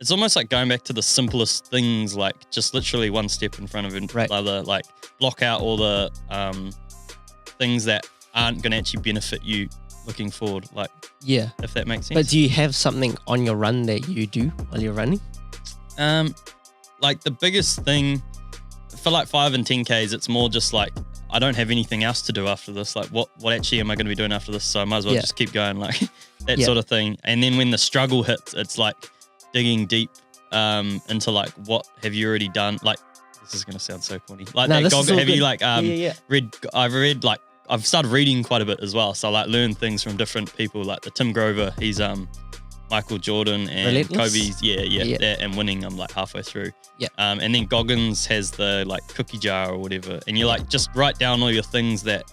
it's almost like going back to the simplest things, like just literally one step in front of another, like block out all the things that aren't going to actually benefit you looking forward, like, if that makes sense. But do you have something on your run that you do while you're running? Like the biggest thing for like 5 and 10Ks, it's more just like, I don't have anything else to do after this. Like what actually am I going to be doing after this? So I might as well just keep going, like that sort of thing. And then when the struggle hits, it's like digging deep into like, what have you already done? Like, this is going to sound so corny. Like have you like read like, I've started reading quite a bit as well. So I like learn things from different people, like the Tim Grover, he's Michael Jordan and Relentless? Kobe's, that, and Winning, I'm like halfway through. And then Goggins has the like cookie jar or whatever, and you like just write down all your things that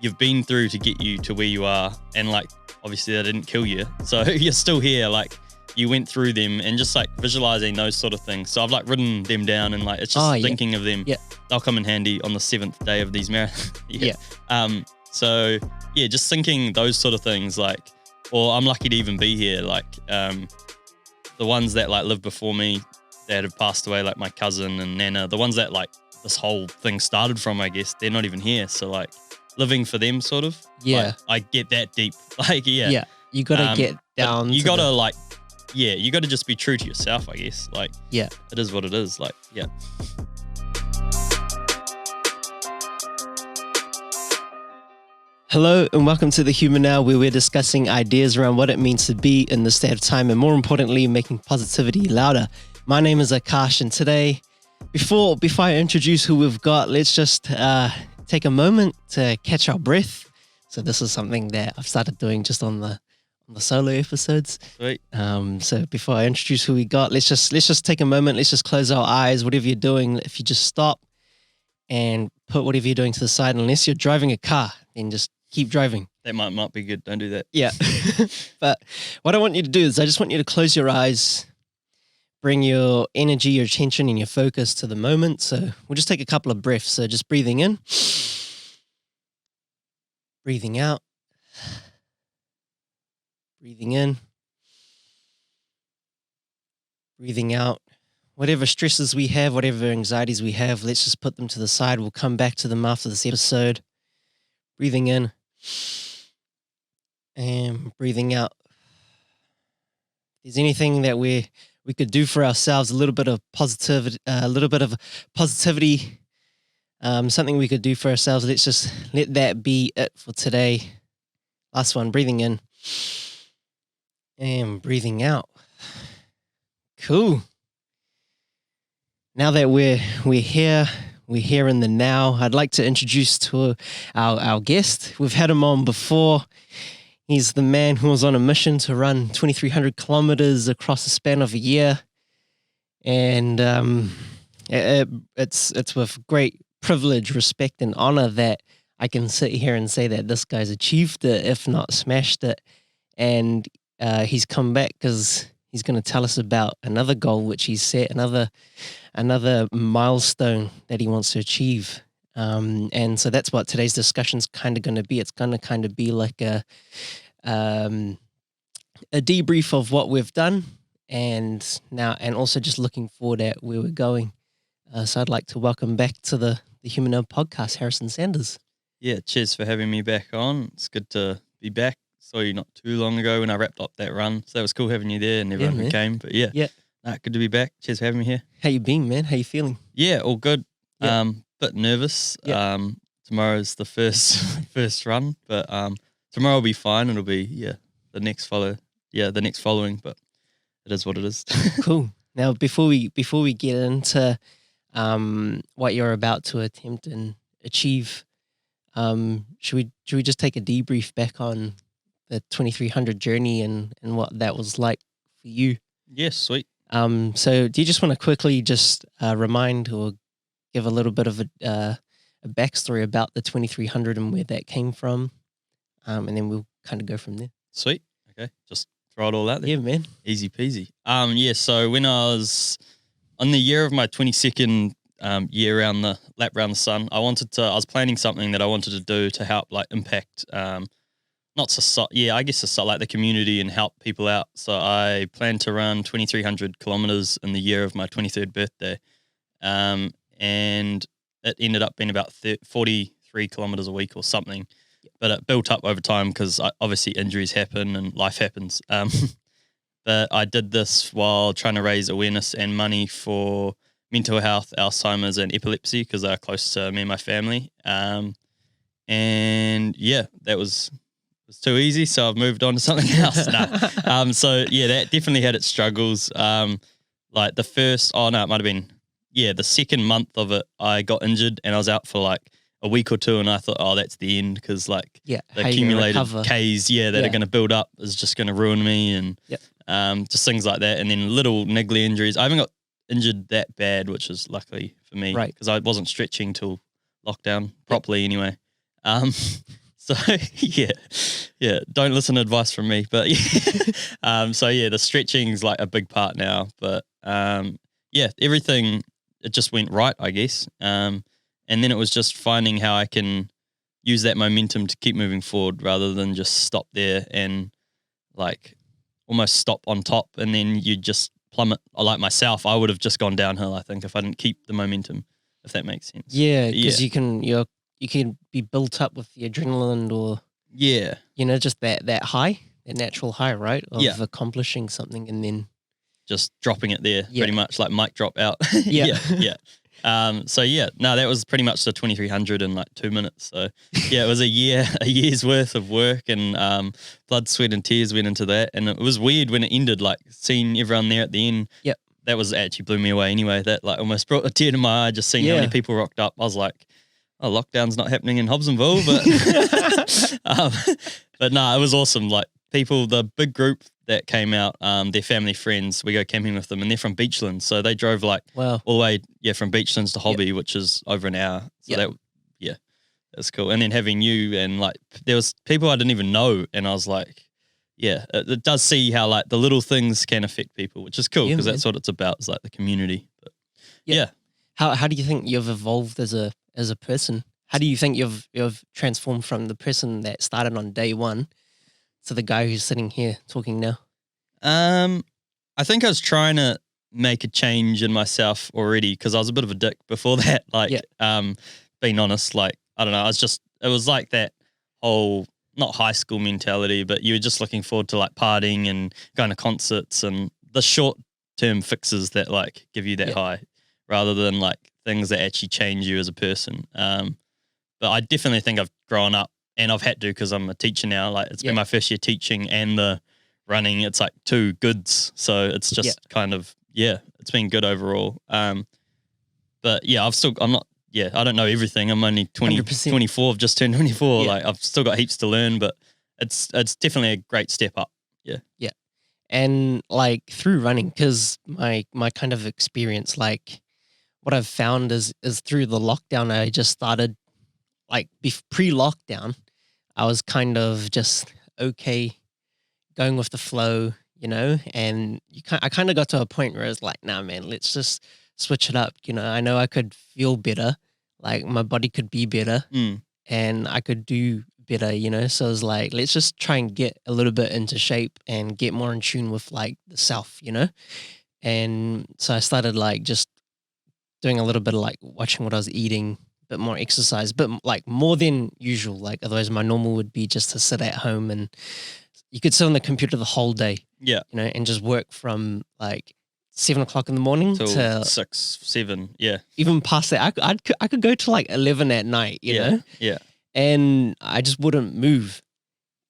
you've been through to get you to where you are, and like obviously they didn't kill you, so you're still here, like you went through them, and just like visualizing those sort of things. So I've like written them down, and like it's just thinking of them. They'll come in handy on the 7th day of these marathons. So just thinking those sort of things, like, or I'm lucky to even be here, like the ones that like lived before me that have passed away, like my cousin and Nana, the ones that like this whole thing started from, I guess, they're not even here. So like living for them sort of. Like, I get that deep. Like, you got to get down. You got to you got to just be true to yourself, I guess. Like, it is what it is. Like, Hello and welcome to The Human Now, where we're discussing ideas around what it means to be in this state of time, and more importantly, making positivity louder. My name is Akash, and today, before I introduce who we've got, let's just take a moment to catch our breath. So this is something that I've started doing just on the solo episodes. Sweet. So before I introduce who we got, let's just take a moment. Let's just close our eyes. Whatever you're doing, if you just stop and put whatever you're doing to the side, unless you're driving a car, then just keep driving. That might be good. Don't do that. Yeah. But what I want you to do is I just want you to close your eyes, bring your energy, your attention, and your focus to the moment. So we'll just take a couple of breaths. So just breathing in, breathing out, breathing in, breathing out. Whatever stresses we have, whatever anxieties we have, let's just put them to the side. We'll come back to them after this episode. Breathing in and breathing out. If there's anything that we could do for ourselves, a little bit of positivity, something we could do for ourselves. Let's just let that be it for today. Last one, breathing in and breathing out. Cool. Now that we're here in the now, I'd like to introduce to our guest. We've had him on before. He's the man who was on a mission to run 2,300 kilometers across the span of a year. And it's with great privilege, respect, and honor that I can sit here and say that this guy's achieved it, if not smashed it. And he's come back because he's going to tell us about another goal which he's set, another milestone that he wants to achieve. And so that's what today's discussion's kind of going to be. It's going to kind of be like a debrief of what we've done and also just looking forward at where we're going. So I'd like to welcome back to the thehumannow podcast, Harrison Sanders. Yeah, cheers for having me back on. It's good to be back. Saw you not too long ago when I wrapped up that run. So that was cool having you there and everyone who came. But good to be back. Cheers for having me here. How you been, man? How you feeling? Yeah, all good. Yeah. Bit nervous. Tomorrow's the first run, but tomorrow will be fine. It'll be the next following, but it is what it is. Cool. Now before we get into what you're about to attempt and achieve, should we just take a debrief back on the 2,300 journey and what that was like for you? Yes, sweet. So do you just want to quickly just remind or give a little bit of a backstory about the 2,300 and where that came from? And then we'll kind of go from there. Sweet. Okay. Just throw it all out there. Yeah, man. Easy peasy. So when I was on the year of my 22nd year around the lap around the sun, I was planning something that I wanted to do to help like impact not society, I guess like the community and help people out. So I plan to run 2,300 kilometers in the year of my 23rd birthday. And it ended up being about 43 kilometers a week or something. But it built up over time because obviously injuries happen and life happens. But I did this while trying to raise awareness and money for mental health, Alzheimer's, and epilepsy because they're close to me and my family. And yeah, that was too easy, so I've moved on to something else. So yeah, that definitely had its struggles. Like the first, it might have been, the second month of it, I got injured and I was out for like a week or two, and I thought, that's the end because like the accumulated Ks, that are going to build up is just going to ruin me, and just things like that, and then little niggly injuries. I haven't got injured that bad, which is luckily for me, right? Because I wasn't stretching till lockdown properly anyway. So don't listen to advice from me, but so the stretching's like a big part now, but everything, it just went right, I guess. And then it was just finding how I can use that momentum to keep moving forward rather than just stop there and like almost stop on top and then you just plummet. Like myself, I would have just gone downhill, I think, if I didn't keep the momentum, if that makes sense. Yeah, because you can be built up with the adrenaline or just that high, that natural high, right? Of accomplishing something and then just dropping it there, pretty much like mic drop out. That was pretty much the 2,300 in like 2 minutes. So it was a year's worth of work and blood, sweat and tears went into that. And it was weird when it ended, like seeing everyone there at the end. Yep. That was actually blew me away anyway. That like almost brought a tear to my eye just seeing how many people rocked up. I was like, lockdown's not happening in Hobsonville, but it was awesome. Like people, the big group that came out, their family friends, we go camping with them and they're from Beachlands. So they drove like all the way, from Beachlands to Hobby, which is over an hour. So that was cool. And then having you and like, there was people I didn't even know. And I was like, it does see how like the little things can affect people, which is cool because that's what it's about, is like the community. But How do you think you've evolved as a person? How do you think you've transformed from the person that started on day one to the guy who's sitting here talking now? I think I was trying to make a change in myself already because I was a bit of a dick before that. Like, being honest, like, I don't know, it was like that whole, not high school mentality, but you were just looking forward to like partying and going to concerts and the short term fixes that like give you that high rather than like things that actually change you as a person. But I definitely think I've grown up and I've had to because I'm a teacher now. Like it's been my first year teaching and the running. It's like two goods. So it's just kind of, it's been good overall. But I don't know everything. I'm only 24. I've just turned 24. Like I've still got heaps to learn, but it's definitely a great step up. Yeah. Yeah. And like through running, because my kind of experience, like what I've found is through the lockdown, I just started like pre-lockdown, I was kind of just okay going with the flow, and I kind of got to a point where it's like, nah, man, let's just switch it up. I know I could feel better, like my body could be better and I could do better, so it's like, let's just try and get a little bit into shape and get more in tune with like the self, and so I started like just doing a little bit of like watching what I was eating, bit more exercise, but like more than usual. Like otherwise my normal would be just to sit at home and you could sit on the computer the whole day, and just work from like 7 o'clock in the morning till 6, 7. Yeah. Even past that, I could go to like 11 at night, you know? Yeah. And I just wouldn't move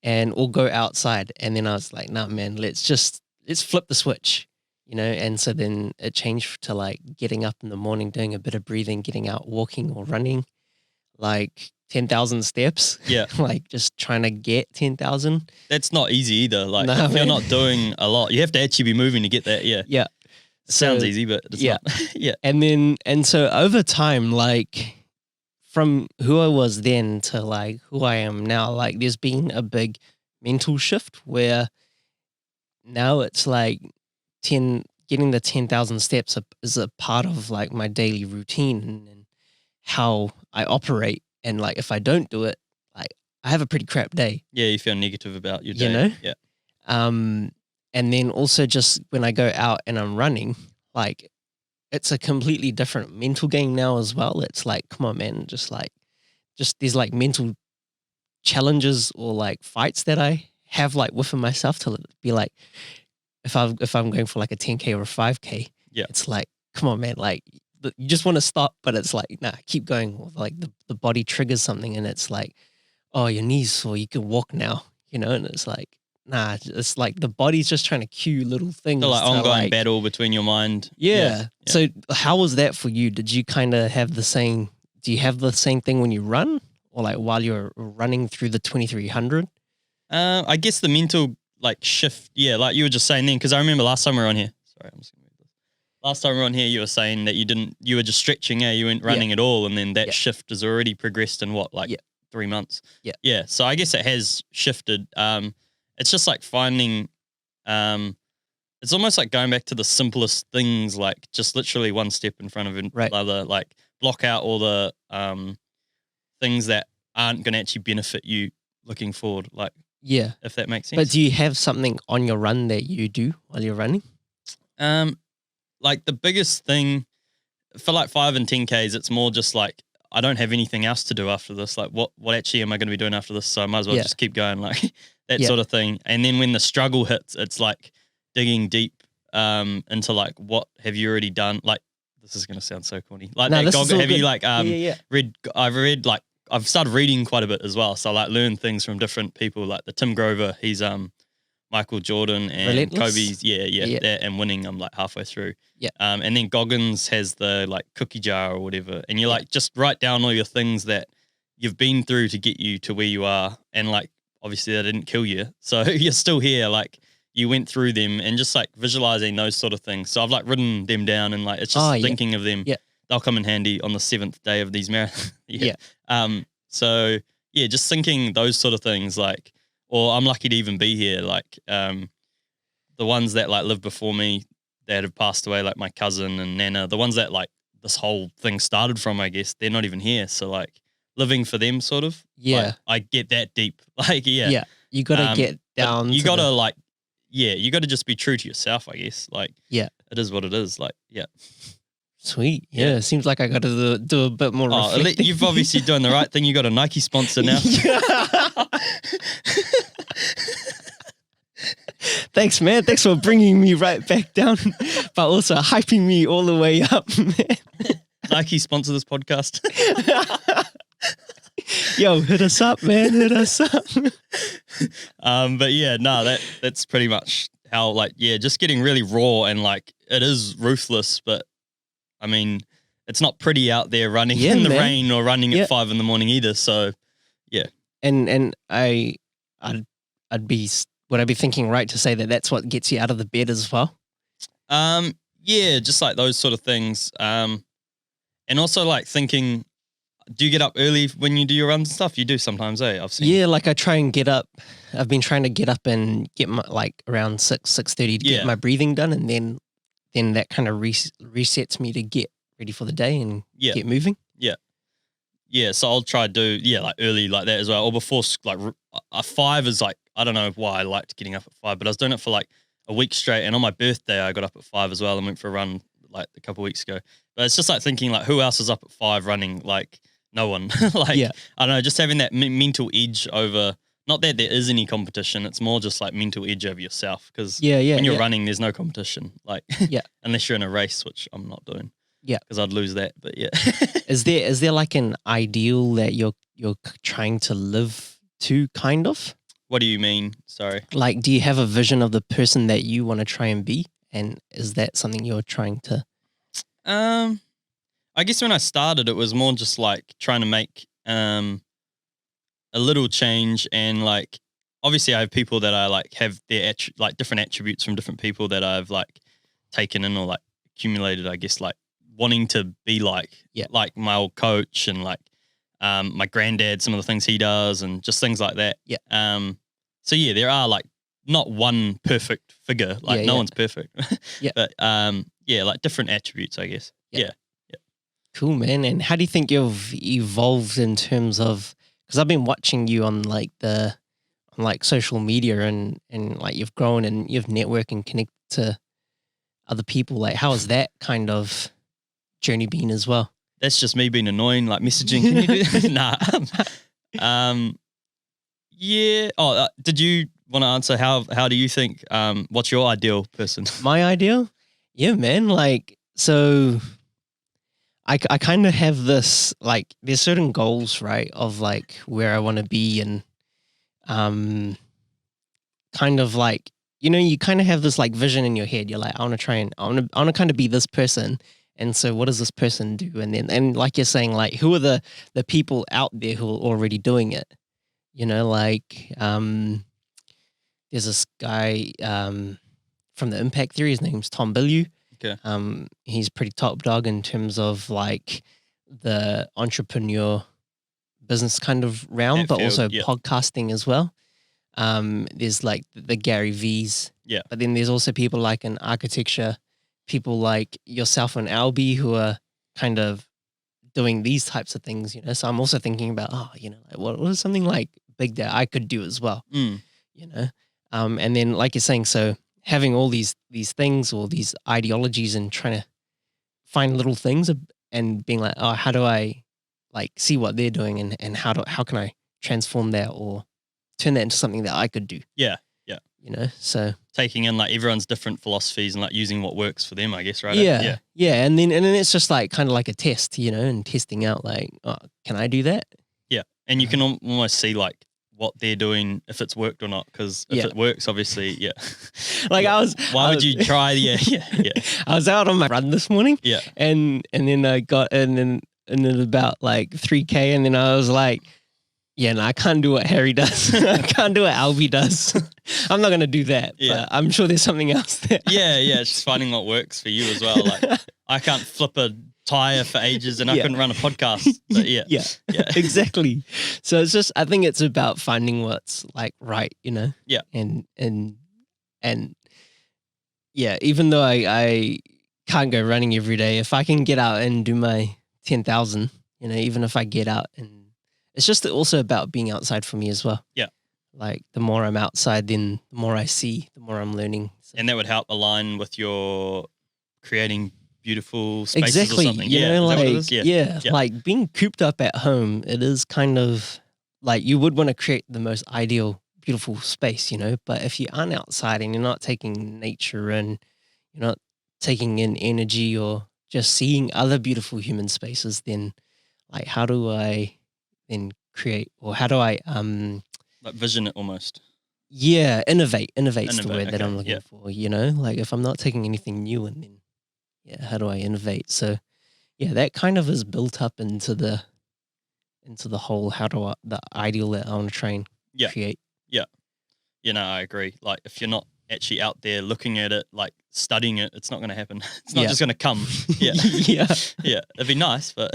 or go outside. And then I was like, nah, man, let's flip the switch, And so then it changed to like getting up in the morning, doing a bit of breathing, getting out, walking or running, like 10,000 steps. Yeah. Like just trying to get 10,000. That's not easy either. Like if you're not doing a lot, you have to actually be moving to get that. Yeah. Yeah. It sounds easy, but it's not. Yeah. And so over time, like from who I was then to like who I am now, like there's been a big mental shift where now it's like getting the 10,000 steps is a part of like my daily routine and how I operate. And like, if I don't do it, like I have a pretty crap day. Yeah, you feel negative about your day. You know? Yeah. And then also just when I go out and I'm running, like it's a completely different mental game now as well. It's like, come on, man, just these like mental challenges or like fights that I have like within myself to be like, if I'm going for like a 10K or a 5K, yeah, it's like, come on, man, like you just want to stop, but it's like, nah, keep going. Or like the body triggers something and it's like, oh, your knees sore, you can walk now, you know? And it's like, nah, it's like the body's just trying to cue little things. So like to ongoing like, battle between your mind. yeah. So how was that for you? Did you kind of have do you have the same thing when you run or like while you're running through the 2300? I guess the mental like shift. Yeah, like you were just saying then, because I remember last time we were on here. Sorry, I'm just gonna read this. Last time we were on here, you were saying that you were just stretching, you weren't running at all. And then that shift has already progressed in what, like 3 months? Yeah. Yeah. So I guess it has shifted. It's just like finding, it's almost like going back to the simplest things, like just literally one step in front of another, like block out all the things that aren't going to actually benefit you looking forward. Like, yeah, if that makes sense. But do you have something on your run that you do while you're running? Like the biggest thing for like 5 and 10Ks, it's more just like, I don't have anything else to do after this. Like what actually am I going to be doing after this? So I might as well just keep going, like that sort of thing. And then when the struggle hits, it's like digging deep into like, what have you already done? Like, this is going to sound so corny. Like no, that Goggle, have good. you like read like, I've started reading quite a bit as well. So I like learn things from different people, like the Tim Grover, he's Michael Jordan and Relentless? Kobe's, that and winning, I'm like halfway through. Yeah. And then Goggins has the like cookie jar or whatever. And you like just write down all your things that you've been through to get you to where you are. And like, obviously they didn't kill you. So you're still here. Like you went through them and just like visualizing those sort of things. So I've like written them down and like, it's just thinking of them. Yeah. They'll come in handy on the 7th day of these marathons. So yeah, just thinking those sort of things, like, or I'm lucky to even be here. Like, the ones that like lived before me that have passed away, like my cousin and Nana, the ones that like this whole thing started from, I guess, they're not even here. So like living for them sort of. Yeah. Like, I get that deep. Like, Yeah. You got to get down. You got to you got to just be true to yourself, I guess. Like, it is what it is. Like, Sweet. Yeah. Seems like I got to do a bit more reflecting. You've obviously done the right thing. You got a Nike sponsor now. Thanks, man. Thanks for bringing me right back down, but also hyping me all the way up, man. Nike sponsor this podcast. Yo, hit us up, man. Hit us up. But yeah, no, that's pretty much how, like, just getting really raw and like it is ruthless, but I mean, it's not pretty out there running in the rain or running at 5 a.m. either. So yeah. And would I be thinking right to say that that's what gets you out of the bed as well? Yeah, just like those sort of things. And also like thinking, do you get up early when you do your runs and stuff? You do sometimes, I've seen. Yeah, like I try and get up. I've been trying to get up and get my like around 6:30 to get my breathing done, and then that kind of resets me to get ready for the day and get moving. Yeah, so I'll try to do like early like that as well, or before like 5 is like, I don't know why I liked getting up at 5, but I was doing it for like a week straight, and on my birthday I got up at 5 as well and went for a run like a couple of weeks ago. But it's just like thinking like, who else is up at 5 running? Like no one. Like I don't know, just having that mental edge over. Not that there is any competition, it's more just like mental edge over yourself, because when you're running, there's no competition. Like unless you're in a race, which I'm not doing. Yeah, because I'd lose that. But yeah, is there like an ideal that you're trying to live to, kind of? What do you mean? Sorry. Like, do you have a vision of the person that you want to try and be, and is that something you're trying to? I guess when I started, it was more just like trying to make a little change, and like obviously I have people that I like have their like different attributes from different people that I've like taken in or like accumulated, I guess, like wanting to be like my old coach and like my granddad, some of the things he does and just things like that. So yeah, there are like not one perfect figure, like no one's perfect. But like different attributes, I guess. Yeah. Cool, man. And how do you think you've evolved in terms of because I've been watching you on like social media, and like you've grown and you've networked and connected to other people. Like, how has that kind of journey been as well? That's just me being annoying, like messaging. Can you do that? Nah. Yeah. Oh, did you want to answer? How do you think? What's your ideal person? My ideal? Yeah, man. Like, so I kind of have this, like, there's certain goals, right, of like where I want to be, and kind of like, you kind of have this like vision in your head. You're like, I want to kind of be this person. And so what does this person do? And like you're saying, like, who are the people out there who are already doing it? Like, there's this guy from the Impact Theory. His name's Tom Bilyeu. Okay. He's pretty top dog in terms of like the entrepreneur business kind of realm, That but field, also yeah. podcasting as well. There's like the Gary V's. Yeah. But then there's also people like in architecture, people like yourself and Albie who are kind of doing these types of things, So I'm also thinking about, like what is something like big that I could do as well, And then like you're saying, so having all these things or these ideologies and trying to find little things and being like, oh, how do I like see what they're doing and how can I transform that or turn that into something that I could do? Yeah. So taking in like everyone's different philosophies and like using what works for them, I guess, right? Yeah. And then it's just like kind of like a test, and testing out like, oh, can I do that? Yeah. And you can almost see like what they're doing, if it's worked or not, because if it works, obviously, yeah. Like yeah. Why would you try? Yeah. I was out on my run this morning. Yeah. And then I got and then about like 3K, and then I was like, yeah, no, I can't do what Harry does. I can't do what Albie does. I'm not gonna do that. Yeah. But I'm sure there's something else there. Yeah. It's just finding what works for you as well. Like I can't flip a tire for ages, and I couldn't run a podcast. But yeah. Exactly. So it's just, I think it's about finding what's like right, Yeah. And yeah, even though I can't go running every day, if I can get out and do my 10,000, even if I get out, and it's just also about being outside for me as well. Yeah. Like the more I'm outside, then the more I see, the more I'm learning. So. And that would help align with your creating beautiful spaces exactly. or something. Yeah. Like being cooped up at home, it is kind of like you would want to create the most ideal, beautiful space, But if you aren't outside and you're not taking nature and you're not taking in energy or just seeing other beautiful human spaces, then like how do I then create, or how do I like vision it almost? Yeah, innovate's the word that I'm looking for, Like if I'm not taking anything new, and then how do I innovate? So that kind of is built up into the whole the ideal that I want to try and create. Yeah. I agree. Like if you're not actually out there looking at it, like studying it, it's not going to happen. It's not just going to come. Yeah. Yeah. It'd be nice, but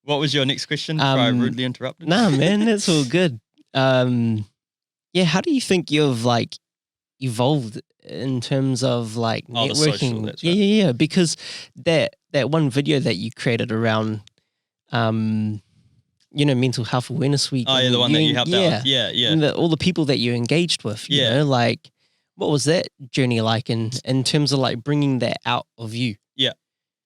what was your next question before I rudely interrupted? Nah, man, that's all good. How do you think you've like evolved in terms of like networking? The social, that's right. Yeah. Because that one video that you created around, Mental Health Awareness Week. Oh yeah, the one that you helped out with. Yeah. And all the people that you engaged with. You know, like what was that journey like in terms of like bringing that out of you? Yeah.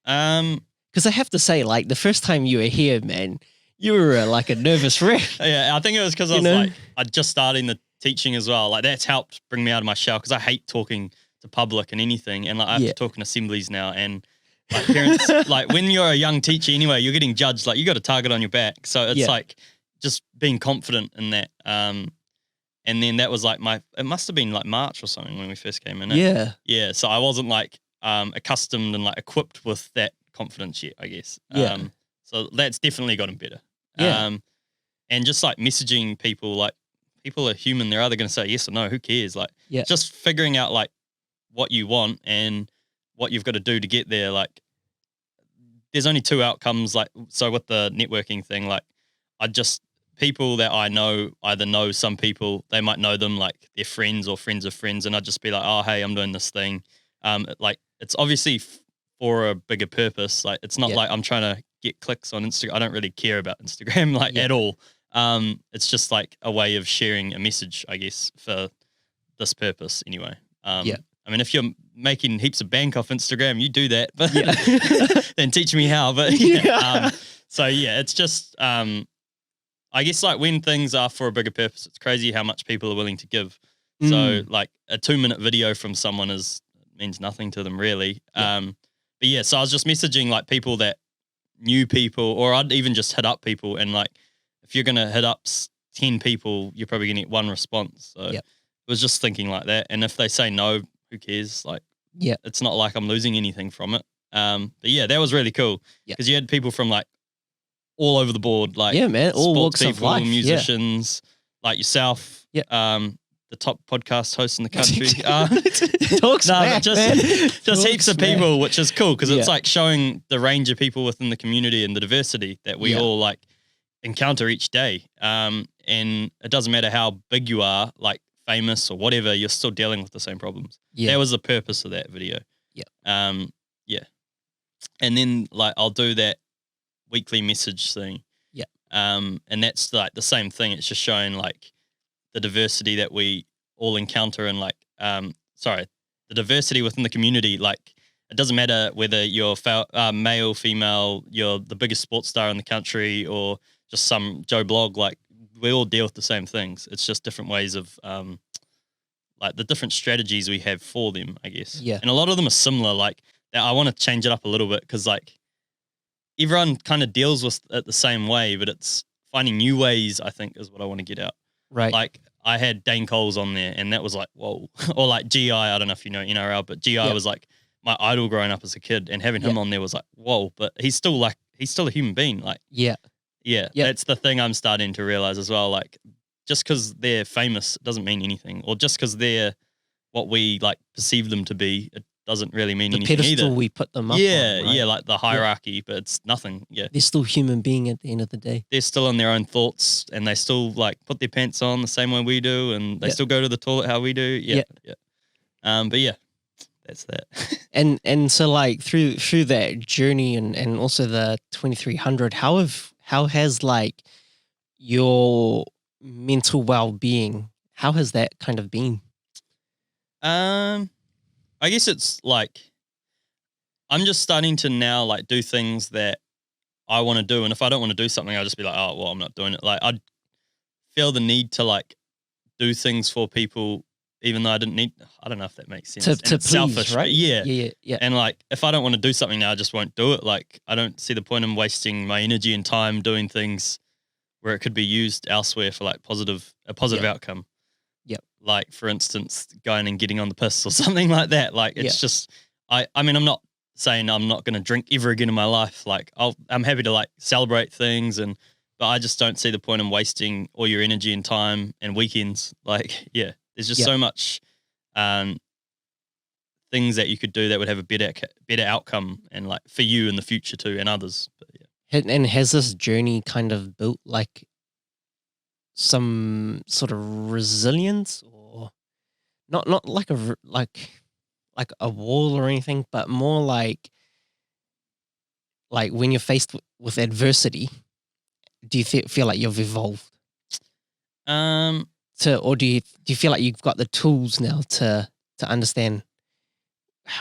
Because I have to say, like the first time you were here, man, you were like a nervous wreck. Yeah, I think it was because I was like, I'd just starting the teaching as well. Like that's helped bring me out of my shell because I hate talking to public and anything. And like I have to talk in assemblies now. And like parents, like when you're a young teacher anyway, you're getting judged. Like you got a target on your back. So it's like just being confident in that. And then that was like it must have been like March or something when we first came in. Yeah. So I wasn't like accustomed and like equipped with that confidence yet, I guess. So that's definitely gotten better. And just like messaging people, like people are human. They're either going to say yes or no. Who cares? Like just figuring out like what you want and what you've got to do to get there. Like there's only two outcomes. Like, so with the networking thing, like people that I know either know some people, they might know them, like they're friends or friends of friends. And I'd just be like, oh, hey, I'm doing this thing. Like it's obviously for a bigger purpose. Like it's not like I'm trying to get clicks on Instagram. I don't really care about Instagram like at all. It's just like a way of sharing a message, I guess, for this purpose anyway. I mean, if you're making heaps of bank off Instagram, you do that, but then teach me how. But so yeah, it's just I guess like when things are for a bigger purpose, it's crazy how much people are willing to give. So like a 2-minute video from someone means nothing to them really. But yeah, so I was just messaging like people that knew people, or I'd even just hit up people, and like if you're gonna hit up 10 people, you're probably gonna get one response. So it was just thinking like that. And if they say no, who cares? Like, it's not like I'm losing anything from it. But yeah, that was really cool because you had people from like all over the board, like man, all walks people, of life, musicians, like yourself, the top podcast host in the country. Just heaps of people, which is cool because it's like showing the range of people within the community and the diversity that we all like encounter each day. And it doesn't matter how big you are, like famous or whatever, you're still dealing with the same problems. That was the purpose of that video. And then like I'll do that weekly message thing. And that's like the same thing. It's just showing like the diversity that we all encounter, and like the diversity within the community. Like it doesn't matter whether you're male, female, you're the biggest sports star in the country, or just some Joe Blog. Like we all deal with the same things. It's just different ways of like the different strategies we have for them, I guess. And a lot of them are similar. Like I want to change it up a little bit because like everyone kind of deals with it the same way, but it's finding new ways, I think, is what I want to get out. Right. Like I had Dane Coles on there, and that was like, whoa. Or like GI, I don't know if you know NRL, but GI was like my idol growing up as a kid, and having him on there was like, whoa. But he's still a human being. Like, that's the thing I'm starting to realize as well. Like, just because they're famous doesn't mean anything, or just because they're what we like perceive them to be, it doesn't really mean anything either. The pedestal we put them up on, right? Like the hierarchy, but it's nothing. They're still human being at the end of the day. They're still in their own thoughts, and they still like put their pants on the same way we do, and they still go to the toilet how we do. But yeah, that's that. and so like through that journey and also the 2300, how has like your mental well-being, how has that kind of been? I guess it's like I'm just starting to now like do things that I want to do, and if I don't want to do something, I'll just be like, oh well, I'm not doing it. Like I'd feel the need to like do things for people, even though I didn't need. I don't know if that makes sense. To please, selfish, right? Yeah. And like if I don't want to do something now, I just won't do it. Like I don't see the point in wasting my energy and time doing things where it could be used elsewhere for like a positive outcome. Like for instance, going and getting on the piss or something like that. Like it's just, I mean, I'm not saying I'm not going to drink ever again in my life. Like I'm happy to like celebrate things, but I just don't see the point in wasting all your energy and time and weekends. Like, there's just so much things that you could do that would have a better outcome, and like for you in the future too, and others. But And has this journey kind of built like some sort of resilience, or not like a wall or anything, but more like when you're faced with adversity, do you feel like you've evolved? Or do you feel like you've got the tools now to understand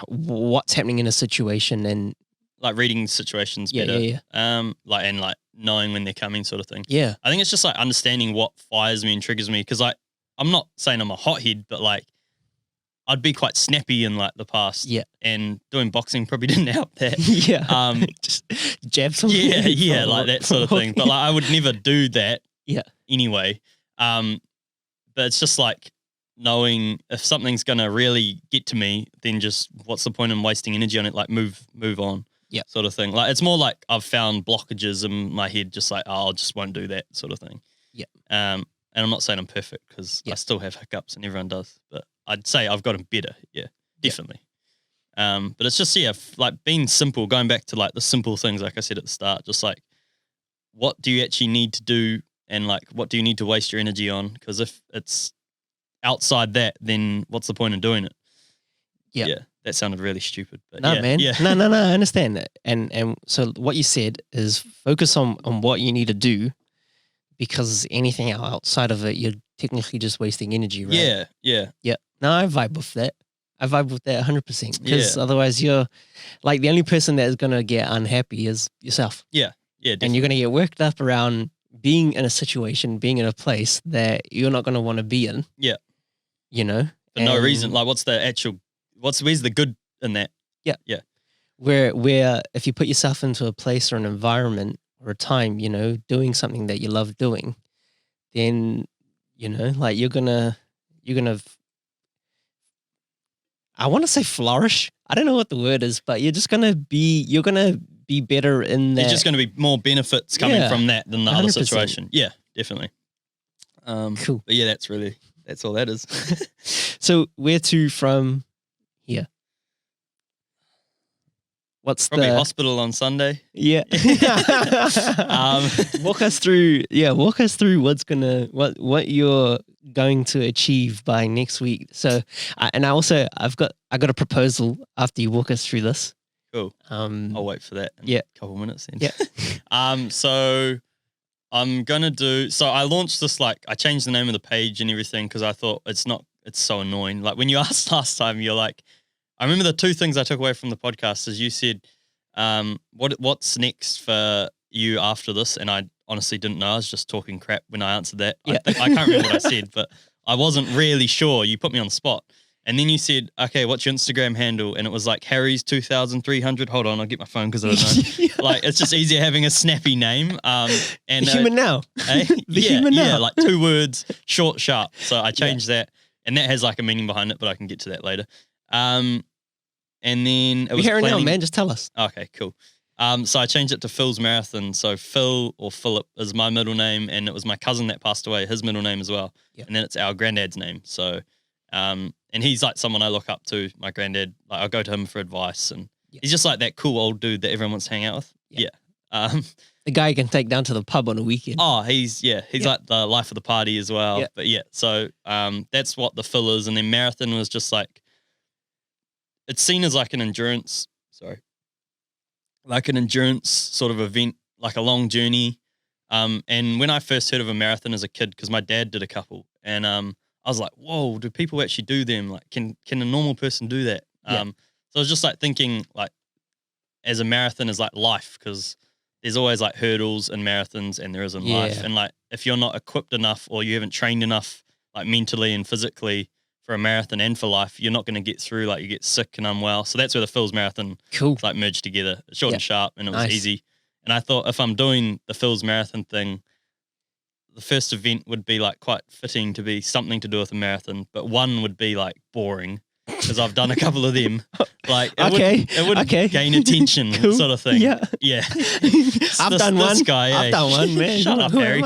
what's happening in a situation, and like reading situations better, like knowing when they're coming, sort of thing. I think it's just like understanding what fires me and triggers me, because like I'm not saying I'm a hothead, but like I'd be quite snappy in like the past, and doing boxing probably didn't help that. Just jab some, like that sort of thing. But like I would never do that, anyway. But it's just like knowing if something's gonna really get to me, then just what's the point in wasting energy on it? Like move on. Sort of thing. Like it's more like I've found blockages in my head, just like, I just won't do that sort of thing. And I'm not saying I'm perfect, because I still have hiccups, and everyone does, but I'd say I've gotten better. Definitely. But it's just like being simple, going back to like the simple things, like I said at the start, just like what do you actually need to do, and like what do you need to waste your energy on? Because if it's outside that, then what's the point in doing it? That sounded really stupid, but no, man. No, I understand that. And so what you said is focus on what you need to do, because anything outside of it, you're technically just wasting energy, right? Yeah, yeah. Yeah. No, I vibe with that. I vibe with that 100% because Yeah. otherwise you're like the only person that is going to get unhappy is yourself. Yeah, yeah, definitely. And you're going to get worked up around being in a situation, being in a place that you're not going to want to be in. Yeah. You know? For no reason. Like, where's the good in that? Yeah. Yeah. Where if you put yourself into a place or an environment or a time, you know, doing something that you love doing, then, you know, like you're gonna I want to say flourish. I don't know what the word is, but you're gonna be better in that. There's just gonna be more benefits coming from that than the 100%. Other situation. Yeah, definitely. Cool. But yeah, that's all that is. So where to from here? What's probably the hospital on Sunday? Yeah. Walk us through what you're going to achieve by next week. So, I've got a proposal after you walk us through this. Cool. I'll wait for that. In a couple minutes then. Yeah. So I'm gonna do. So I launched this. Like, I changed the name of the page and everything because I thought it's so annoying. Like when you asked last time, you're like, I remember the two things I took away from the podcast is you said, what's next for you after this? And I honestly didn't know. I was just talking crap when I answered that. Yeah. I can't remember what I said, but I wasn't really sure. You put me on the spot. And then you said, okay, what's your Instagram handle? And it was like Harry's 2300. Hold on, I'll get my phone because I don't know. Like, it's just easier having a snappy name. And the human now. Human now. Yeah, like 2 words, short, sharp. So I changed that. And that has like a meaning behind it, but I can get to that later. And then it was here now, man. Just tell us. Okay, cool. So I changed it to Phil's Marathon. So Phil or Philip is my middle name, and it was my cousin that passed away, his middle name as well. Yep. And then it's our granddad's name. So, and he's like someone I look up to, my granddad. Like, I'll go to him for advice, and he's just like that cool old dude that everyone wants to hang out with. Yep. Yeah. The guy you can take down to the pub on a weekend. Oh, he's like the life of the party as well. Yep. But yeah, so that's what the Phil is, and then marathon was just like, it's seen as like an endurance. Like an endurance sort of event, like a long journey. And when I first heard of a marathon as a kid, because my dad did a couple, and I was like, whoa, do people actually do them? Like, can a normal person do that? So I was just like thinking, like, as a marathon is like life, because there's always like hurdles and marathons, and there is in life. And like, if you're not equipped enough or you haven't trained enough, like mentally and physically for a marathon and for life, you're not going to get through. Like, you get sick and unwell. So that's where the Phil's Marathon like merged together. It's short and sharp, and it was easy. And I thought, if I'm doing the Phil's Marathon thing, the first event would be like quite fitting to be something to do with a marathon, but one would be like boring, because I've done a couple of them. Like, it wouldn't gain attention sort of thing. Yeah. I've done one. I've done one, man. Shut up, Harry.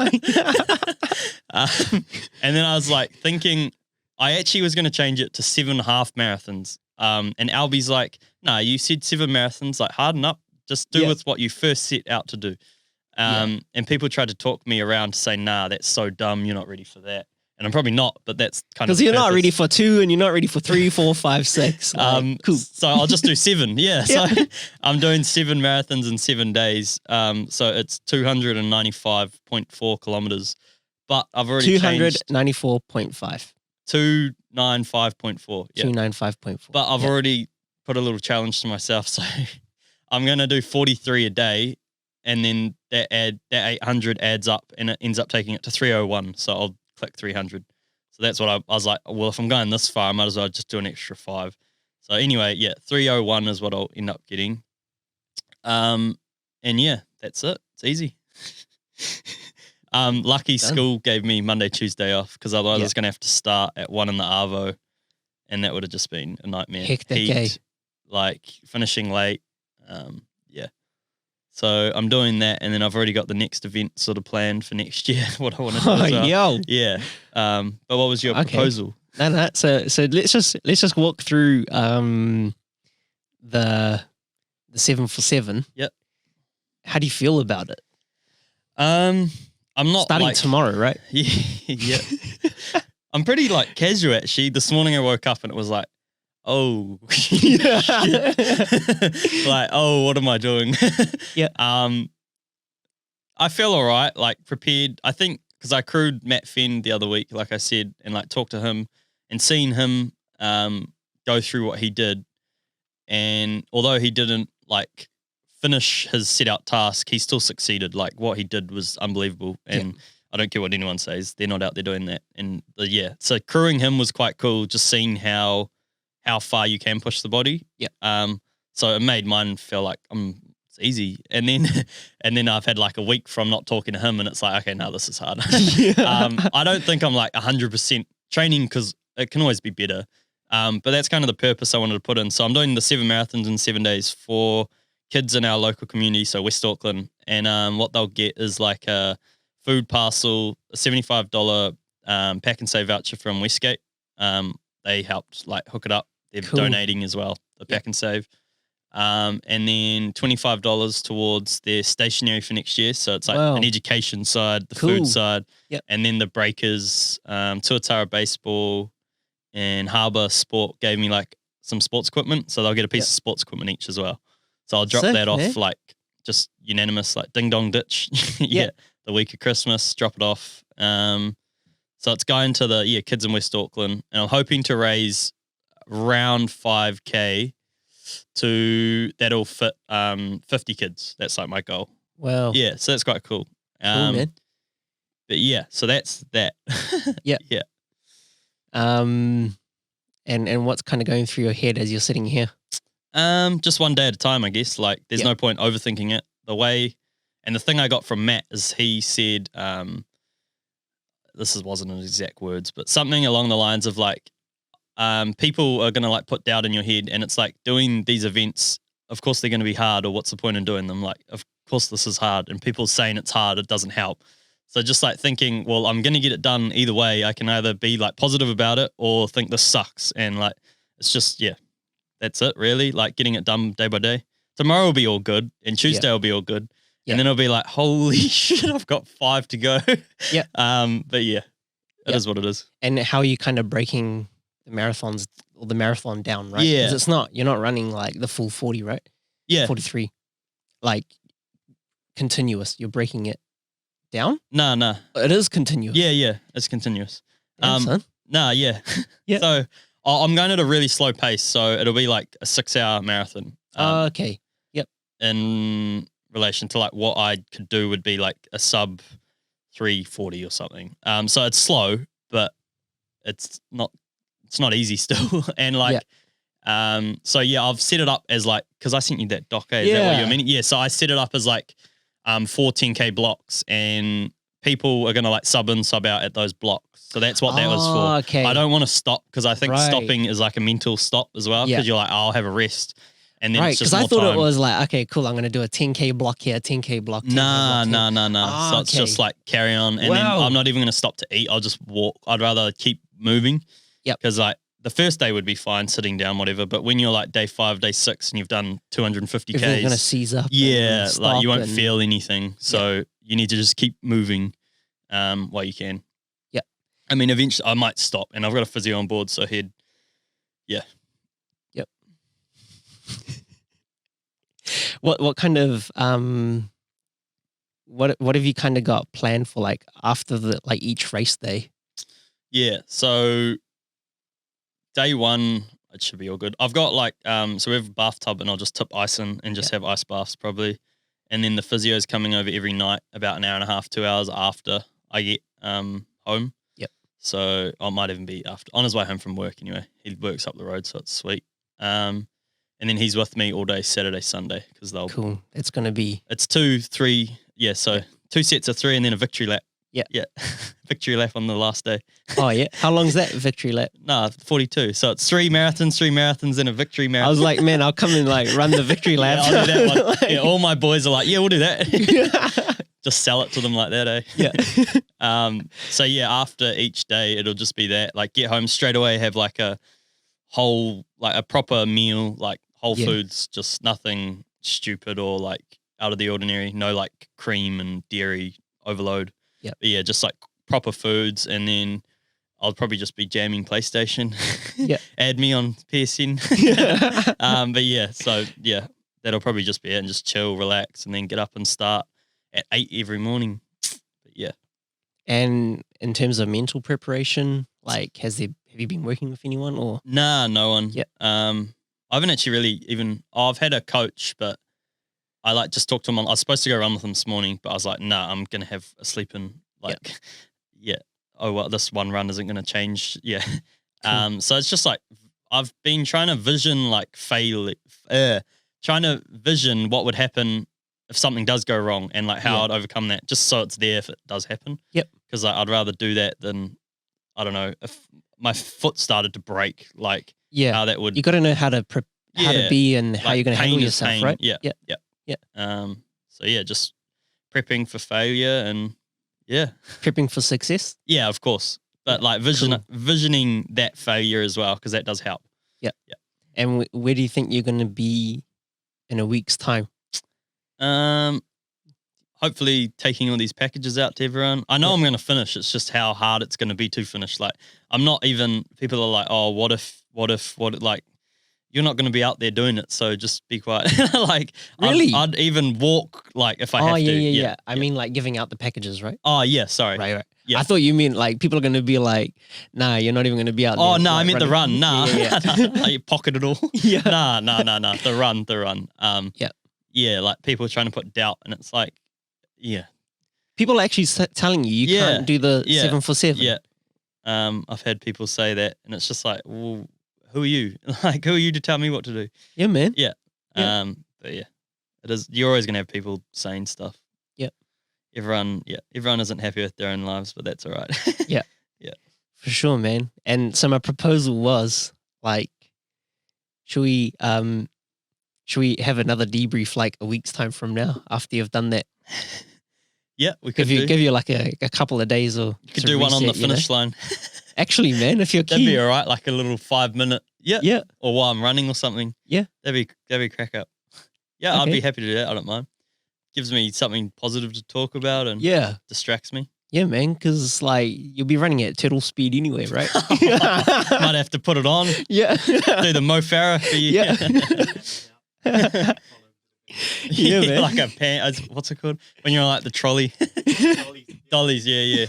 And then I was like thinking, I actually was going to change it to 7.5 marathons. And Albie's like, nah, you said 7 marathons, like, harden up. Just do with what you first set out to do. And people tried to talk me around to say, nah, that's so dumb. You're not ready for that. And I'm probably not, but that's kind of because you're not ready for 2 and you're not ready for 3, 4, 5, 6. Like, cool. So I'll just do 7. Yeah. So I'm doing 7 marathons in 7 days. So it's 295.4 kilometers. But I've already 294.5. 295.4. Yeah. 295.4. But I've already put a little challenge to myself. So I'm going to do 43 a day. And then that 800 adds up, and it ends up taking it to 301. So I'll click 300. So that's what I was like, well, if I'm going this far, I might as well just do an extra 5. So anyway, 301 is what I'll end up getting. And yeah, that's it. It's easy. Lucky school gave me Monday, Tuesday off, because otherwise I was going to have to start at 1 in the Arvo, and that would have just been a nightmare. Hectic, Heat, like finishing late. So I'm doing that, and then I've already got the next event sort of planned for next year, what I want to do as well. Yeah. But what was your proposal? No. So let's just walk through the 7 for 7. Yep. How do you feel about it? I'm not starting tomorrow, right? Yeah. I'm pretty like casual actually. This morning I woke up and it was like, oh, like, oh, what am I doing? Yeah. I feel all right, like prepared. I think because I crewed Matt Fenn the other week, like I said, and like talked to him and seeing him go through what he did. And although he didn't like finish his set out task, he still succeeded. Like what he did was unbelievable. And I don't care what anyone says, they're not out there doing that. And so crewing him was quite cool, just seeing how far you can push the body. Yeah. So it made mine feel like it's easy. And then I've had like a week from not talking to him, and it's like, okay, now this is hard. I don't think I'm like 100% training because it can always be better. But that's kind of the purpose I wanted to put in. So I'm doing the 7 marathons in 7 days for kids in our local community, so West Auckland. And what they'll get is like a food parcel, a $75 pack and save voucher from Westgate. They helped like hook it up. They're donating as well, the pack and save. And then $25 towards their stationery for next year. So it's like an education side, the food side, and then the breakers, Tuatara Baseball and Harbour Sport gave me like some sports equipment. So they'll get a piece of sports equipment each as well. So I'll drop that off like just unanimous, like ding dong ditch. The week of Christmas, drop it off. So it's going to the kids in West Auckland, and I'm hoping to raise around 5K that'll fit 50 kids. That's like my goal. Wow. Yeah, so that's quite cool. Cool, man. But yeah, so that's that. Yeah. Yeah. And what's kind of going through your head as you're sitting here? Just one day at a time, I guess. Like there's no point overthinking it. And the thing I got from Matt is he said, wasn't in exact words, but something along the lines of like, people are going to like put doubt in your head, and it's like doing these events, of course they're going to be hard, or what's the point in doing them? Like, of course this is hard, and people saying it's hard, it doesn't help. So just like thinking, well, I'm going to get it done either way. I can either be like positive about it or think this sucks. And like, it's just, that's it really. Like getting it done day by day. Tomorrow will be all good, and Tuesday will be all good. And then it'll be like, holy shit, I've got 5 to go. But it is what it is. And how are you kind of breaking the marathon down, right? Yeah. Because you're not running like the full 40, right? Yeah. 43. Like continuous. You're breaking it down? No. It is continuous. Yeah. It's continuous. Son. Yeah. So I'm going at a really slow pace. So it'll be like a 6-hour marathon. Okay. Yep. In relation to like what I could do would be like a sub 3:40 or something. So it's slow, but it's not easy still. And like, so I've set it up as like, cause I sent you that doc. Is that what you mean? Yeah. So I set it up as like, 4 10K blocks, and people are going to like sub in, sub out at those blocks. So that's what that was for. Okay. I don't want to stop, cause I think stopping is like a mental stop as well. Cause you're like, I'll have a rest. And then it's just more time. Because I thought it was like, okay, cool, I'm going to do a 10K block here, 10K block. No. So it's just like carry on. And then I'm not even going to stop to eat. I'll just walk. I'd rather keep moving. Yep. Because like the first day would be fine sitting down, whatever. But when you're like day 5, day 6, and you've done 250 Ks. You're going to seize up. Yeah. Like you won't feel anything. So you need to just keep moving while you can. Yeah. I mean, eventually I might stop, and I've got a physio on board. So Yep. What kind of what have you kind of got planned for like after each race day? Yeah, so day 1 it should be all good. I've got like so we have a bathtub, and I'll just tip ice in and just have ice baths probably. And then the physio's coming over every night about an hour and a half, 2 hours after I get home. Yep. So I might even be on his way home from work anyway. He works up the road, so it's sweet. And then he's with me all day Saturday, Sunday, because cool. It's going to be... It's 2, 3, so 2 sets of 3 and then a victory lap. Yeah. Victory lap on the last day. Oh, yeah. How long's that victory lap? 42. So it's 3 marathons, and a victory marathon. I was like, man, I'll come and like run the victory lap. I'll do that one. All my boys are like, we'll do that. Just sell it to them like that, eh? Yeah. So after each day, it'll just be that. Like get home straight away, have like a proper meal, like whole foods, just nothing stupid or like out of the ordinary. No like cream and dairy overload. But just like proper foods, and then I'll probably just be jamming PlayStation. Add me on PSN. But so that'll probably just be it, and just chill, relax, and then get up and start at 8 every morning. But And in terms of mental preparation, like have you been working with anyone or? Nah, no one. Yeah. I haven't actually really I've had a coach, but I like just talked to him. I was supposed to go run with him this morning, but I was like, nah, I'm going to have a sleep in. Like, yeah. Oh, well, this one run isn't going to change. Yeah. Cool. So it's just like, I've been trying to vision like trying to vision what would happen if something does go wrong and like how I'd overcome that, just so it's there if it does happen. Yep. Because like, I'd rather do that than, I don't know, if my foot started to break, like how that would. You got to know how to how to be and how you're going to handle yourself, pain. right? Yeah. Yeah. So yeah, just prepping for failure and prepping for success. Yeah, of course. But like visioning that failure as well, because that does help. Yeah. Yeah. And where do you think you're going to be in a week's time? Hopefully taking all these packages out to everyone. I know I'm going to finish. It's just how hard it's going to be to finish. Like I'm not even, people are like, oh, what if, like, you're not going to be out there doing it, so just be quiet. Like, really? I'd even walk, like, if I have to. Yeah. I mean, like, giving out the packages, right? Oh, yeah, sorry. Right. Yeah. I thought you meant, like, people are going to be like, nah, you're not even going to be out there. Oh, no, like, I meant the run. Nah. Like, you pocket it all. Yeah. Nah. The run. Yeah, like, people are trying to put doubt, and it's like, people are actually telling you can't do the 7 for 7. Yeah. I've had people say that, and it's just like, well, who are you? Like, who are you to tell me what to do? Yeah, man. Yeah. But yeah, it is. You're always gonna have people saying stuff. Yeah. Everyone isn't happy with their own lives, but that's all right. Yeah. For sure, man. And so my proposal was like, should we have another debrief like a week's time from now after you've done that? Yeah, we could give you like a couple of days or you could do one on the finish line. Actually, man, if you're keen. That'd be all right, like a little 5 minute. Yeah. Or while I'm running or something. Yeah. That'd be crack up. Yeah, okay. I'd be happy to do that. I don't mind. Gives me something positive to talk about and distracts me. Yeah, man, because like you'll be running at turtle speed anyway, right? Might have to put it on. Yeah. Do the Mo Farah for you. Yeah, man. Like a pan. What's it called? When you're on like the trolley. Dollies, yeah.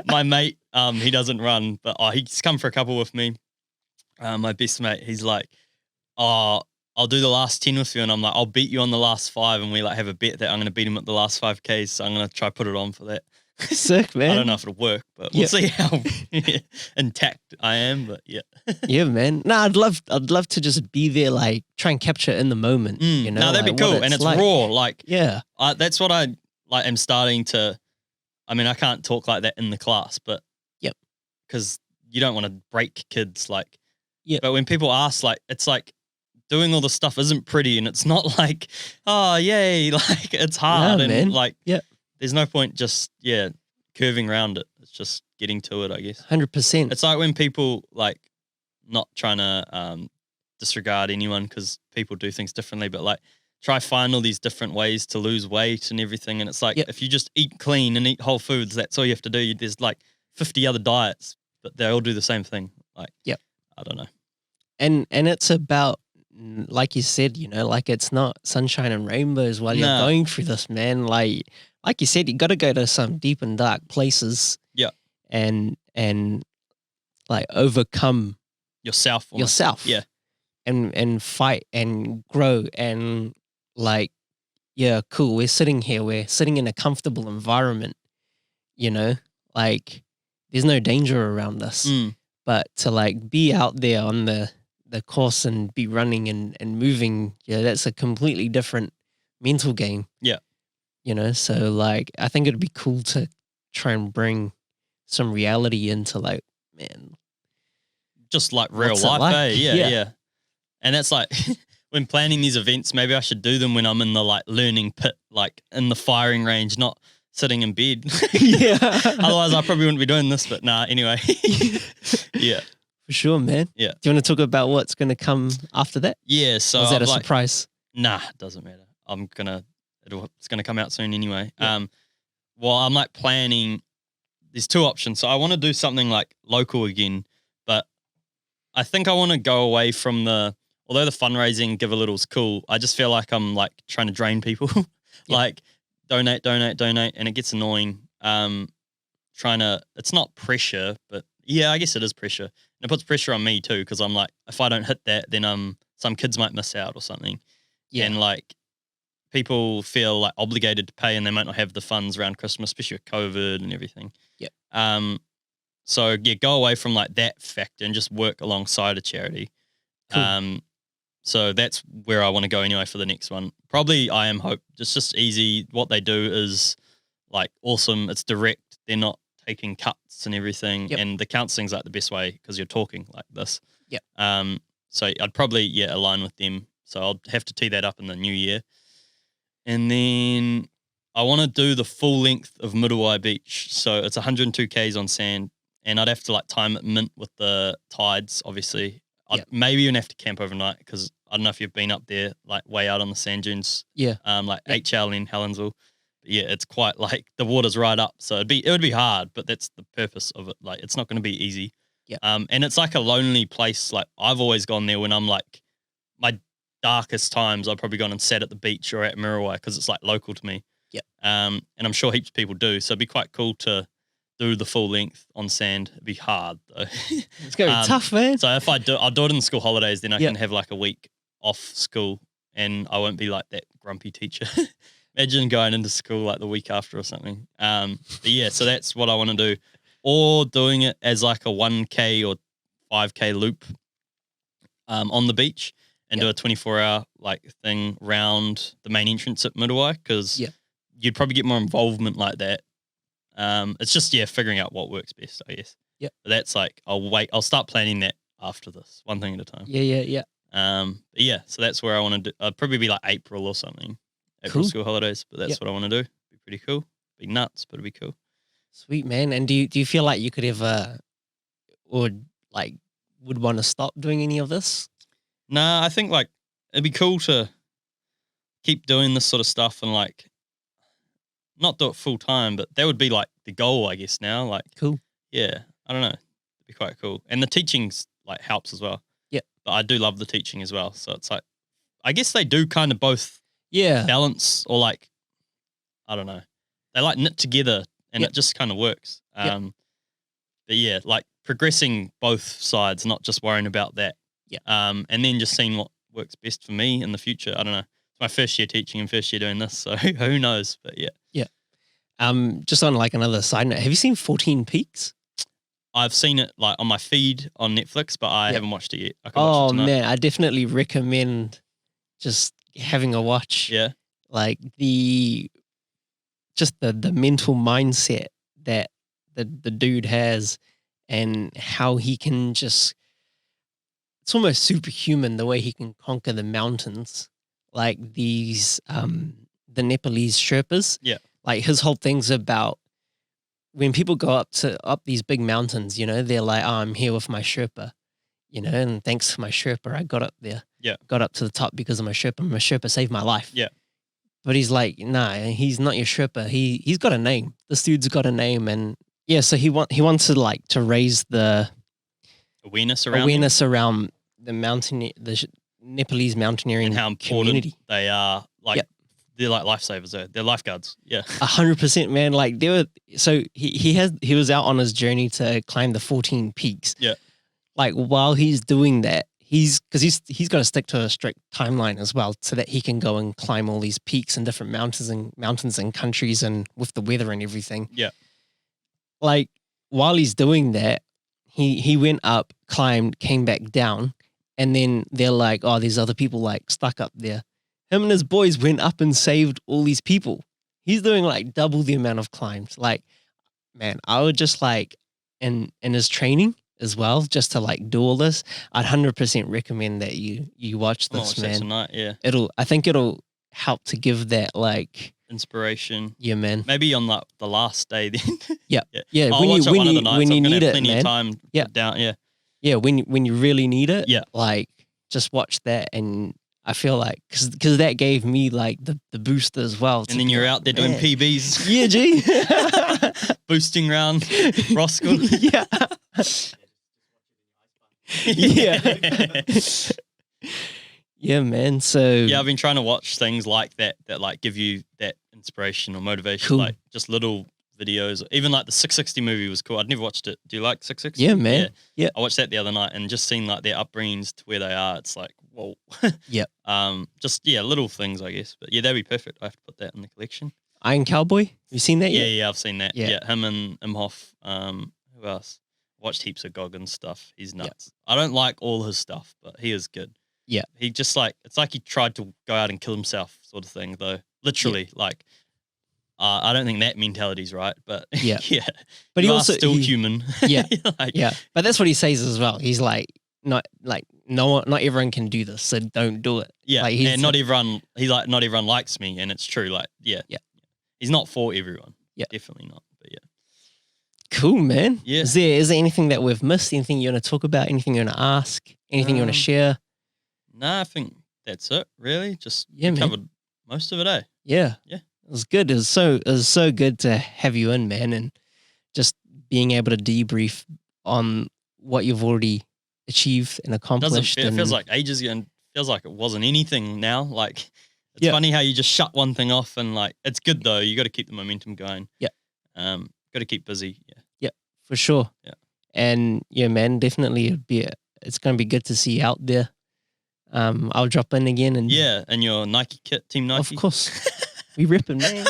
My mate, he doesn't run, but he's come for a couple with me. My best mate, he's like, I'll do the last 10 with you, and I'm like, I'll beat you on the last 5, and we like have a bet that I'm going to beat him at the last 5Ks, so I'm going to try put it on for that. Sick, man. I don't know if it'll work, but we'll see how intact I am, but yeah. Yeah, man. No, I'd love to just be there, like try and capture it in the moment. You know, no, that'd like, be cool, and it's like, raw. Like, that's what I like. Am starting to. I mean, I can't talk like that in the class, but because you don't want to break kids, like. But when people ask, like, it's like doing all the stuff isn't pretty, and it's not like, oh yay, like it's hard, and man. Like, there's no point just curving around it. It's just getting to it, I guess. 100%. It's like when people like not trying to disregard anyone because people do things differently, but like try find all these different ways to lose weight and everything. And it's like if you just eat clean and eat whole foods, that's all you have to do. There's like 50 other diets, but they all do the same thing. Like, I don't know. And it's about, like you said, you know, like it's not sunshine and rainbows while you're going through this, man. Like you said, you got to go to some deep and dark places. Yeah. And like overcome yourself. Yeah. And fight and grow and like, cool. We're sitting here. We're sitting in a comfortable environment, you know, like there's no danger around us. But to like be out there on the course and be running and moving, that's a completely different mental game. Yeah. You know, so like I think it'd be cool to try and bring some reality into like, man. Just like real life, like? Yeah. And that's like when planning these events, maybe I should do them when I'm in the like learning pit, like in the firing range, not sitting in bed. Otherwise I probably wouldn't be doing this, but anyway. Yeah. For sure, man. Yeah. Do you want to talk about what's going to come after that? Yeah. So or is that a surprise? Nah, it doesn't matter. It's going to come out soon anyway. Yeah. Well, I'm like planning, there's 2 options. So I want to do something like local again, but I think I want to go away from all although the fundraising give a little is cool, I just feel like I'm like trying to drain people. Like donate, and it gets annoying. It's not pressure, but yeah, I guess it is pressure. And it puts pressure on me too, because I'm like, if I don't hit that, then some kids might miss out or something. Yeah. And like people feel like obligated to pay and they might not have the funds around Christmas, especially with COVID and everything. Yeah. So yeah, go away from like that factor and just work alongside a charity. Cool. So that's where I want to go anyway for the next one. Probably I Am Hope. It's just easy. What they do is like awesome. It's direct. They're not taking cuts and everything. And the counseling's like the best way because you're talking like this. Yeah. So I'd probably align with them. So I'll have to tee that up in the new year. And then I want to do the full length of Muriwai Beach. So it's 102 Ks on sand, and I'd have to like time it mint with the tides, obviously. I'd maybe even have to camp overnight because I don't know if you've been up there, like way out on the sand dunes. Yeah. Like HL in Helensville. But yeah, it's quite like the water's right up. So it would be hard, but that's the purpose of it. Like it's not going to be easy. Yeah. And it's like a lonely place. Like I've always gone there when I'm like my darkest times. I've probably gone and sat at the beach or at Muriwai because it's like local to me. Yeah. And I'm sure heaps of people do. So it'd be quite cool to do the full length on sand. It'd be hard though. It's gonna be tough, man. So if I'll do it in school holidays, then I can have like a week off school and I won't be like that grumpy teacher. Imagine going into school like the week after or something. But yeah, so that's what I want to do. Or doing it as like a 1K or 5K loop on the beach and do a 24-hour like thing round the main entrance at Muriwai because you'd probably get more involvement like that. It's just figuring out what works best, I guess. Yeah. But that's like I'll start planning that after this, one thing at a time. Yeah. But yeah, so that's where I want to do. I'd probably be like April or something. April school holidays, but that's what I want to do. Be pretty cool. Be nuts, but it'd be cool. Sweet, man. And do you feel like you could ever would want to stop doing any of this? Nah, I think like it'd be cool to keep doing this sort of stuff and like not do it full time, but that would be like the goal, I guess, now. Like cool. Yeah. I don't know. It'd be quite cool. And the teaching's like helps as well. Yeah. But I do love the teaching as well. So it's like I guess they do kind of both balance or like I don't know. They like knit together and it just kind of works. But yeah, like progressing both sides, not just worrying about that. Yeah. And then just seeing what works best for me in the future. I don't know. It's my first year teaching and first year doing this, so who knows? But yeah. Yeah. Just on like another side note, have you seen 14 Peaks? I've seen it like on my feed on Netflix, but I haven't watched it yet. I can watch it tonight. Man, I definitely recommend just having a watch. Yeah. Like the mental mindset that the dude has and how he can just, it's almost superhuman the way he can conquer the mountains. Like these, the Nepalese Sherpas. Yeah. Like his whole thing's about when people go up these big mountains, you know, they're like, oh, I'm here with my Sherpa, you know, and thanks to my Sherpa, I got up there. Yeah. Got up to the top because of my Sherpa. My Sherpa saved my life. Yeah. But he's like, nah, he's not your Sherpa. He's got a name. This dude's got a name. And yeah, so he wants to like to raise the awareness around the the Nepalese mountaineering and how important community. They are. Like they're like lifesavers. They're lifeguards. Yeah. 100%, man. Like he was out on his journey to climb the 14 peaks. Yeah. Like while he's doing that, he's got to stick to a strict timeline as well, so that he can go and climb all these peaks and different mountains and countries and with the weather and everything. Yeah. Like while he's doing that, he went up, climbed, came back down, and then they're like, oh, there's other people like stuck up there. Him and his boys went up and saved all these people. He's doing like double the amount of climbs. Like, man, I would just like in his training as well, just to like do all this, I'd 100% recommend that you watch this, man. Tonight, yeah. I think it'll help to give that like inspiration. Yeah, man. Maybe on the last day then. Yeah. I'll watch it one of the nights. When you need it, plenty man. Of time down. Yeah. Yeah, when you really need it. Yeah. Like just watch that, and I feel like because that gave me like the boost as well. And then you're out there doing PBs. Yeah, G. Boosting around Roscoe. Yeah. Yeah. Yeah, man. So yeah, I've been trying to watch things like that like give you that inspiration or motivation, cool. like just little videos. Even like the 660 movie was cool. I'd never watched it. Do you like 660? Yeah, man. Yeah. I watched that the other night and just seeing like their upbringings to where they are, it's like, whoa. Yeah. Just little things, I guess. But yeah, that'd be perfect. I have to put that in the collection. Iron Cowboy. Have you seen that yet? Yeah, I've seen that. Yeah. Yeah, him and Imhoff. Who else? Watched heaps of Goggins stuff. He's nuts. I don't like all his stuff, but he is good. Yeah. He just like, it's like he tried to go out and kill himself sort of thing, though. Literally, like, I don't think that mentality's right, but yeah. yeah. But he also still human. Yeah. Like, yeah. But that's what he says as well. He's like, not everyone can do this, so don't do it. Yeah. Like, and not everyone likes me, and it's true. Like, yeah. He's not for everyone. Yeah. Definitely not. But yeah. Cool, man. Yeah. Is there anything that we've missed? Anything you want to talk about? Anything you want to ask? Anything you want to share? No, I think that's it, really. Just man. Covered most of it, eh? Yeah. Yeah. It was good. It was so good to have you in, man, and just being able to debrief on what you've already achieved and accomplished. It feels like ages ago and feels like it wasn't anything now. Like, it's funny how you just shut one thing off and like, it's good though. You got to keep the momentum going. Yeah. Got to keep busy. Yeah. Yeah, for sure. Yeah. And yeah, man, definitely it's going to be good to see you out there. I'll drop in again and and your Nike kit, Team Nike. Of course. We ripping, man.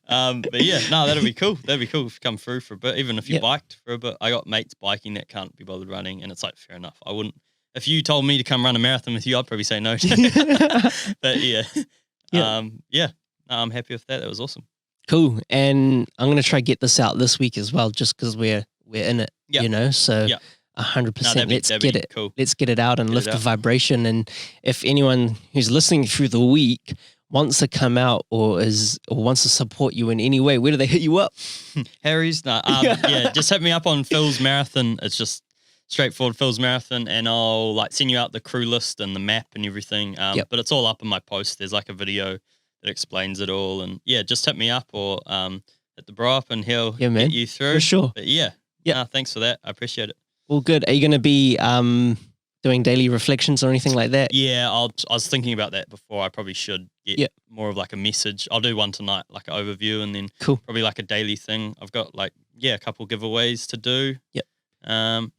But yeah, no, that'd be cool. That'd be cool if you come through for a bit, even if you biked for a bit. I got mates biking that can't be bothered running, and it's like, fair enough. I wouldn't. If you told me to come run a marathon with you, I'd probably say no. But no, I'm happy with that. That was awesome. Cool. And I'm gonna try to get this out this week as well, just because we're in it. You know, so 100%. Let's get it. Cool. Let's get it out and lift the vibration. And if anyone who's listening through the week wants to come out or wants to support you in any way, where do they hit you up? Harry's, just hit me up on Phil's Marathon. It's just straightforward Phil's Marathon, and I'll like send you out the crew list and the map and everything. But it's all up in my post. There's like a video that explains it all, and just hit me up or hit the bro up, and he'll get you through for sure. But thanks for that. I appreciate it. Well, good. Are you going to be doing daily reflections or anything like that? Yeah, I was thinking about that before. I probably should get more of like a message. I'll do one tonight, like an overview, and then probably like a daily thing. I've got like a couple giveaways to do. I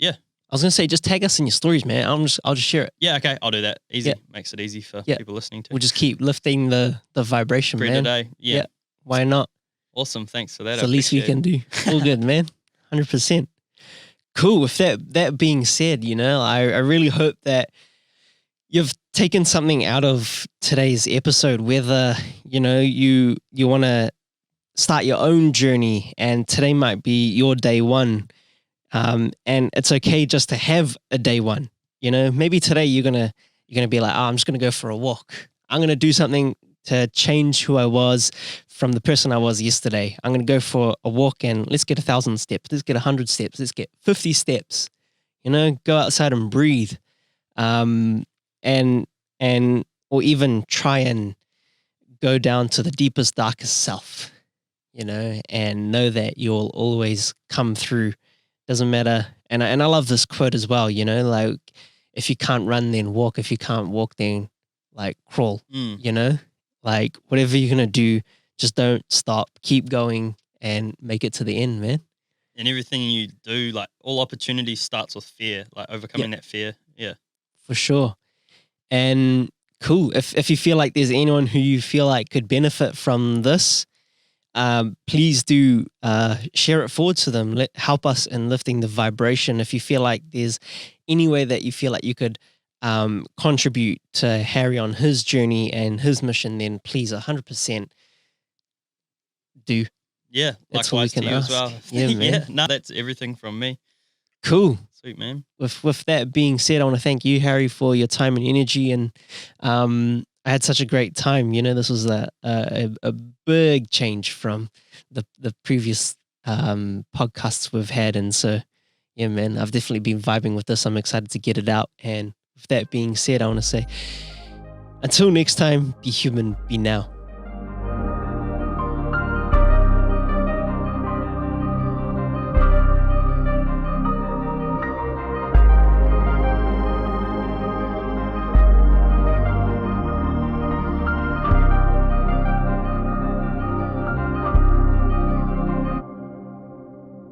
was gonna say, just tag us in your stories, man. I'll just share it. Yeah, okay, I'll do that. Easy, makes it easy for people listening to. We'll just keep lifting the vibration, man. Today, yeah. Why not? Awesome, thanks for that. It's the least we can do. All good, man. 100%. Cool. With that being said, I really hope that you've taken something out of today's episode. Whether you want to start your own journey, and today might be your day one. And it's okay just to have a day one. Maybe today you're gonna be like, I'm just gonna go for a walk. I'm gonna do something to change who I was from the person I was yesterday. I'm gonna go for a walk and let's get 1,000 steps. Let's get 100 steps. Let's get 50 steps. Go outside and breathe, and or even try and go down to the deepest, darkest self. And know that you'll always come through. Doesn't matter. And I love this quote as well, like, if you can't run, then walk. If you can't walk, then like crawl, like whatever you're going to do, just don't stop, keep going and make it to the end, man. And everything you do, like all opportunity starts with fear, like overcoming that fear. Yeah, for sure. And cool. If you feel like there's anyone who you feel like could benefit from this, please do share it forward to them. Help us in lifting the vibration. If you feel like there's any way that you feel like you could contribute to Harry on his journey and his mission, then please 100% do. Yeah, that's likewise to you as well. Yeah, man. No, that's everything from me. Cool. Sweet, man. With that being said, I want to thank you, Harry, for your time and energy, and I had such a great time. This was a big change from the previous podcasts we've had. And so, yeah, man, I've definitely been vibing with this. I'm excited to get it out. And with that being said, I want to say, until next time, be human, be now.